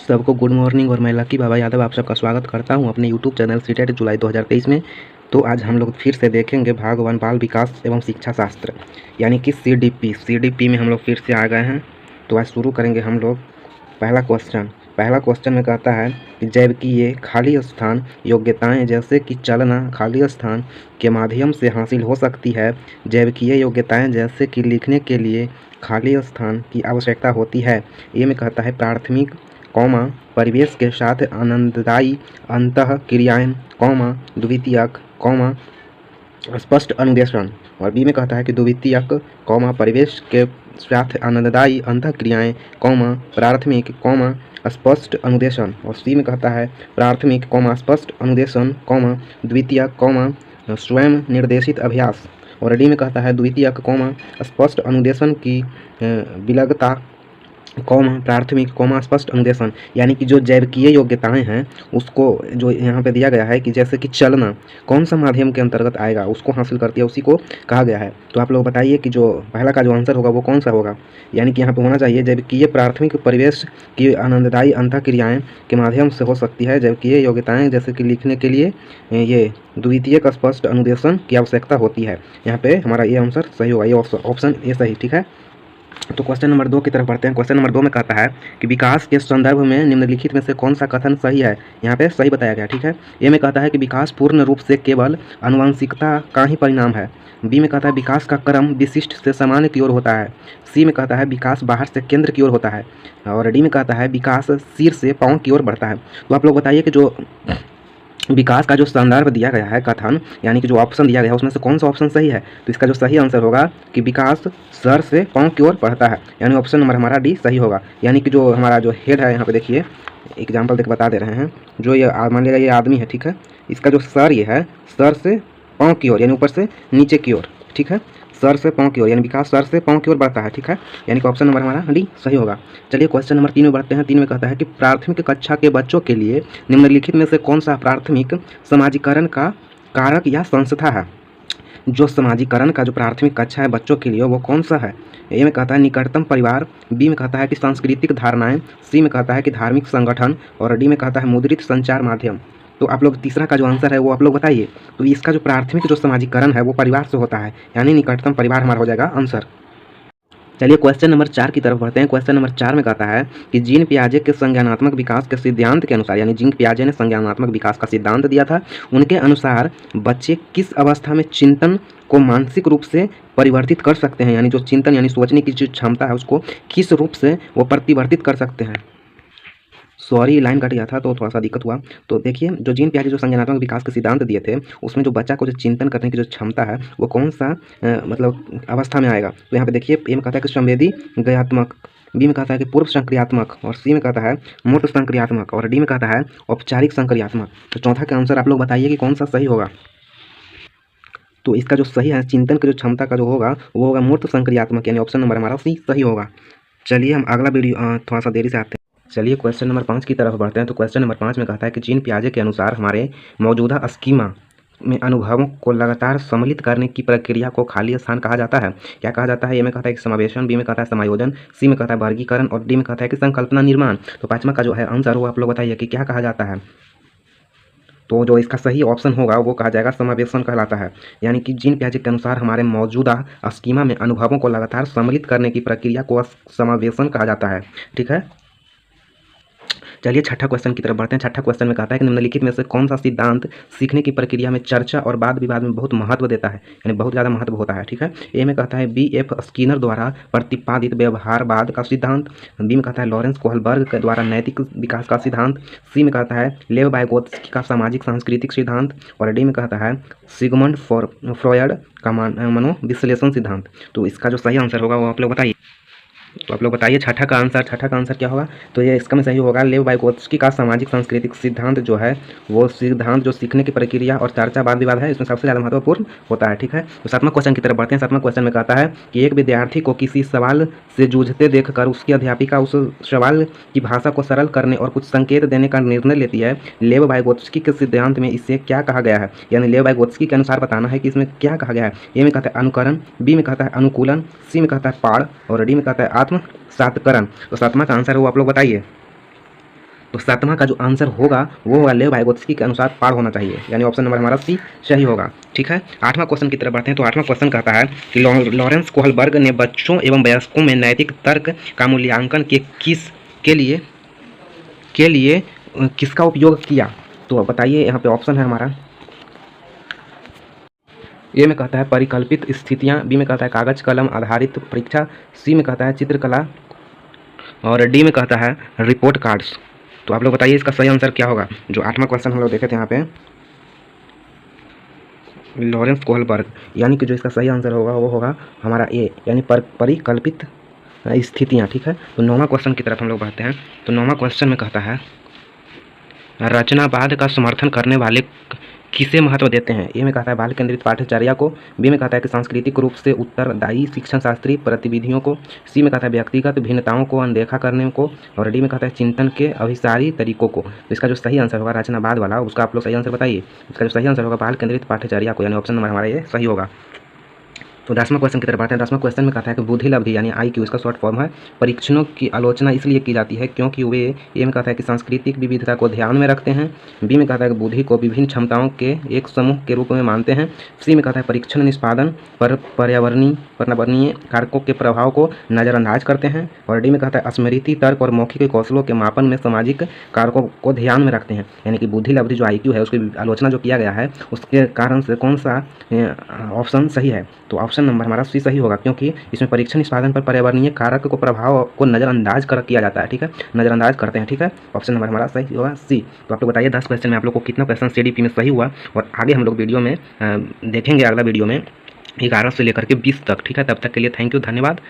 सबको good morning और मैं लकी बाबा यादव आप सबका स्वागत करता हूं अपने यूट्यूब चैनल सीटेट जुलाई 2023 में। तो आज हम लोग फिर से देखेंगे भागवान बाल विकास एवं शिक्षा शास्त्र यानी कि सीडीपी में हम लोग फिर से आ गए हैं। तो आज शुरू करेंगे हम लोग पहला क्वेश्चन में कहता है कि जैविकीय खाली स्थान योग्यताएं जैसे कि चलना खाली स्थान के माध्यम से हासिल हो सकती है। जैविकीय योग्यताएं जैसे कि लिखने के लिए खाली स्थान की आवश्यकता होती है। ये में कहता है प्राथमिक परिवेश के साथ आनंददायी अंतः क्रियाएं द्वितीयक स्पष्ट अनुदेशन। और बी में कहता है कि द्वितीयक परिवेश के साथ आनंददायी अंतः क्रियाएं प्राथमिक स्पष्ट अनुदेशन। और सी में कहता है प्राथमिक स्पष्ट अनुदेशन द्वितीयक स्वयं निर्देशित अभ्यास। और डी में कहता है द्वितीयक स्पष्ट अनुदेशन की विलगता प्राथमिक स्पष्ट अनुदेशन। यानी कि जो जैविकीय योग्यताएं हैं उसको जो यहाँ पे दिया गया है कि जैसे कि चलना कौन सा माध्यम के अंतर्गत आएगा उसको हासिल करती है, उसी को कहा गया है। तो आप लोग बताइए कि जो पहला का जो आंसर होगा वो कौन सा होगा। यानी कि यहाँ पे होना चाहिए जैविकीय प्राथमिक परिवेश की आनंददायी अंतःक्रियाएं के माध्यम से हो सकती है जैविकीय योग्यताएं जैसे कि लिखने के लिए ये द्वितीयक स्पष्ट अनुदेशन की आवश्यकता होती है। यहाँ पे हमारा ये आंसर सही होगा, ये ऑप्शन ए सही, ठीक है। तो क्वेश्चन नंबर 2 की तरफ बढ़ते हैं। क्वेश्चन नंबर 2 में कहता है कि विकास के संदर्भ में निम्नलिखित में से कौन सा कथन सही है। यहाँ पे सही बताया गया, ठीक है। ए में कहता है कि विकास पूर्ण रूप से केवल आनुवंशिकता का ही परिणाम है। बी में कहता है विकास का क्रम विशिष्ट से सामान्य की ओर होता है। सी में कहता है विकास बाहर से केंद्र की ओर होता है। और डी में कहता है विकास सिर से पाँव की ओर बढ़ता है। तो आप लोग बताइए कि जो विकास का जो संदर्भ दिया गया है कथन यानी कि जो ऑप्शन दिया गया है उसमें से कौन सा ऑप्शन सही है। तो इसका जो सही आंसर होगा कि विकास सर से पाँव की ओर बढ़ता है, यानी ऑप्शन नंबर हमारा डी सही होगा। यानी कि जो हमारा जो हेड है यहाँ पे देखिए एग्जाम्पल देख बता दे रहे हैं। जो ये मान लीजिएगा ये आदमी है, ठीक है। इसका जो सर ये है सर से पाँव की ओर यानी ऊपर से नीचे की ओर, ठीक है। सर से पाँव की ओर यानी विकास सर से पाँव की ओर बढ़ता है, ठीक है। यानी कि ऑप्शन नंबर हमारा डी सही होगा। चलिए क्वेश्चन नंबर 3 में बढ़ते हैं। 3 में कहता है कि प्राथमिक कक्षा के बच्चों के लिए निम्नलिखित में से कौन सा प्राथमिक समाजीकरण का कारक या संस्था है। जो समाजीकरण का जो प्राथमिक कक्षा है बच्चों के लिए वो कौन सा है। ए में कहता है निकटतम परिवार, बी में कहता है कि सांस्कृतिक धारणाएं, सी में कहता है कि धार्मिक संगठन और डी में कहता है मुद्रित संचार माध्यम। तो आप लोग तीसरा का जो आंसर है वो आप लोग बताइए। तो इसका जो प्राथमिक जो समाजीकरण है वो परिवार से होता है, यानी निकटतम परिवार हमारा हो जाएगा आंसर। चलिए क्वेश्चन नंबर 4 की तरफ बढ़ते हैं। क्वेश्चन नंबर 4 में कहता है कि जीन पियाजे के संज्ञानात्मक विकास के सिद्धांत के अनुसार, यानी जीन पियाजे ने संज्ञानात्मक विकास का सिद्धांत दिया था, उनके अनुसार बच्चे किस अवस्था में चिंतन को मानसिक रूप से परिवर्तित कर सकते हैं। यानी जो चिंतन यानी सोचने की जो क्षमता है उसको किस रूप से वो परिवर्तित कर सकते हैं। सॉरी लाइन कट गया था तो थोड़ा सा दिक्कत हुआ। तो देखिए जो जीन पियाजे जो संज्ञानात्मक विकास के सिद्धांत दिए थे उसमें जो बच्चा को जो चिंतन करने की जो क्षमता है वो कौन सा मतलब अवस्था में आएगा। तो यहाँ पे देखिए ए में कहता है कि संवेदी गयात्मक, बी में कहता है कि पूर्व संक्रियात्मक और सी में कहता है मूर्त संक्रियात्मक और डी में कहता है औपचारिक संक्रियात्मक। तो चौथा का आंसर आप लोग बताइए कि कौन सा सही होगा। तो इसका जो सही है चिंतन की जो क्षमता का जो होगा वो होगा मूर्त संक्रियात्मक, यानी ऑप्शन नंबर हमारा सी सही होगा। चलिए हम अगला वीडियो थोड़ा सा देरी से आते हैं। चलिए क्वेश्चन नंबर 5 की तरफ बढ़ते हैं। तो क्वेश्चन नंबर 5 में कहता है कि जीन पियाजे के अनुसार हमारे मौजूदा स्कीमा में अनुभवों को लगातार सम्मिलित करने की प्रक्रिया को खाली स्थान कहा जाता है। क्या कहा जाता है। ए में कहता है कि समावेशन, बी में कहता है समायोजन, सी में कहता है वर्गीकरण और डी में कहता है कि संकल्पना निर्माण। तो पाँचवा का जो है आंसर वो आप लोग बताइए कि क्या कहा जाता है। तो जो इसका सही ऑप्शन होगा वो कहा जाएगा समावेशन कहलाता है। यानी कि जीन पियाजे के अनुसार हमारे मौजूदा स्कीमा में अनुभवों को लगातार सम्मिलित करने की प्रक्रिया को समावेशन कहा जाता है, ठीक है। चलिए छठा क्वेश्चन की तरफ बढ़ते हैं। छठा क्वेश्चन में कहता है कि निम्नलिखित में से कौन सा सिद्धांत सीखने की प्रक्रिया में चर्चा और वाद विवाद में बहुत महत्व देता है, यानी बहुत ज़्यादा महत्व होता है, ठीक है। ए में कहता है B.F. स्किनर द्वारा प्रतिपादित व्यवहारवाद का सिद्धांत, बी में कहता है लॉरेंस कोहलबर्ग के द्वारा नैतिक विकास का सिद्धांत, सी में कहता है लेव वाइगोत्स्की का सामाजिक सांस्कृतिक सिद्धांत और डी में कहता है सिगमंड फ्रॉयड का मनोविश्लेषण सिद्धांत। तो इसका जो सही आंसर होगा वो आप लोग बताइए। तो आप लोग बताइए छठा का आंसर क्या होगा। तो ये इसका में सही होगा लेव वाइगोत्स्की का सामाजिक सांस्कृतिक सिद्धांत जो है वो सिद्धांत जो सीखने की प्रक्रिया और चर्चा वाद विवाद है इसमें सबसे ज़्यादा महत्वपूर्ण होता है, ठीक है। तो सातवां क्वेश्चन की तरफ बढ़ते हैं। सातवां क्वेश्चन में कहता है कि एक विद्यार्थी को किसी सवाल से जूझते देखकर उसकी अध्यापिका उस सवाल की भाषा को सरल करने और कुछ संकेत देने का निर्णय लेती है। लेव वाइगोत्स्की के सिद्धांत में इसे क्या कहा गया है, यानी लेव वाइगोत्स्की के अनुसार बताना है कि इसमें क्या कहा गया है। ए में कहता है अनुकरण, बी में कहता है अनुकूलन, सी में कहता है पाड़ और डी में कहता है आत्म सातकरण। तो सातवां का आंसर है वो आप लोग बताइए। तो 7वां का जो आंसर होगा वो होगा लेव वाइगोत्स्की के अनुसार पार होना चाहिए, यानी ऑप्शन नंबर हमारा सी सही होगा। ठीक है, 8वां क्वेश्चन की तरफ बढ़ते हैं। तो 8वां क्वेश्चन कहता है कि लॉरेंस कोहलबर्ग ने बच्चों एवं वयस्कों में नैतिक तर्क का मूल्यांकन के लिए किसका उपयोग किया? तो बताइए, यहाँ पे ऑप्शन है हमारा, ए में कहता है परिकल्पित स्थितियाँ, बी में कहता है कागज कलम आधारित परीक्षा, सी में कहता है चित्रकला और डी में कहता है रिपोर्ट कार्ड्स। तो आप लोग बताइए इसका सही आंसर क्या होगा। जो 8वां क्वेश्चन हम लोग देखे थे यहाँ पे लॉरेंस कोहलबर्ग, यानी कि जो इसका सही आंसर होगा वो होगा हमारा ए, यानी परिकल्पित स्थितियाँ। ठीक है, तो 9वां क्वेश्चन की तरफ हम लोग बढ़ते हैं। तो 9वां क्वेश्चन में कहता है रचनावाद का समर्थन करने वाले किसे महत्व देते हैं? ए में कहता है बाल केंद्रित पाठ्यचर्या को, बी में कहता है कि सांस्कृतिक रूप से उत्तरदायी शिक्षण शास्त्रीय गतिविधियों को, सी में कहता है व्यक्तिगत भिन्नताओं को अनदेखा करने को और डी में कहता है चिंतन के अभिसारी तरीकों को। तो इसका जो सही आंसर होगा रचनावाद वाला, उसका आप लोग सही आंसर बताइए। इसका जो सही आंसर होगा बाल केंद्रित पाठ्यचर्या को, यानी ऑप्शन नंबर हमारा ये सही होगा। तो 10वां क्वेश्चन की तरफ बढ़ते हैं। 10वां क्वेश्चन में कहता है कि बुद्धि लब्धि यानी IQ, इसका शॉर्ट फॉर्म है, परीक्षणों की आलोचना इसलिए की जाती है क्योंकि वे, ए में कहता है कि सांस्कृतिक विविधता को ध्यान में रखते हैं, बी में कहता है कि बुद्धि को विभिन्न क्षमताओं के एक समूह के रूप में मानते हैं, सी में कहता है परीक्षण निष्पादन पर पर्यावरणीय कारकों के प्रभाव को नज़रअंदाज करते हैं और डी में कहता है स्मृति तर्क और मौखिक कौशलों के मापन में सामाजिक कारकों को ध्यान में रखते हैं। यानी कि बुद्धि लब्धि जो IQ है उसकी आलोचना जो किया गया है उसके कारण से कौन सा ऑप्शन सही है? तो ऑप्शन नंबर हमारा सी सही होगा, क्योंकि इसमें परीक्षण निष्पादन पर पर्यावरणीय कारक को प्रभाव को नज़रअंदाज कर किया जाता है। ठीक है, नज़रअंदाज करते हैं। ठीक है, ऑप्शन नंबर हमारा सही होगा सी। तो आप लोग बताइए 10 क्वेश्चन में आप लोग को कितना क्वेश्चन CDP में सही हुआ, और आगे हम लोग वीडियो में देखेंगे, अगला वीडियो में 11 से लेकर के 20 तक। ठीक है, तब तक के लिए थैंक यू, धन्यवाद।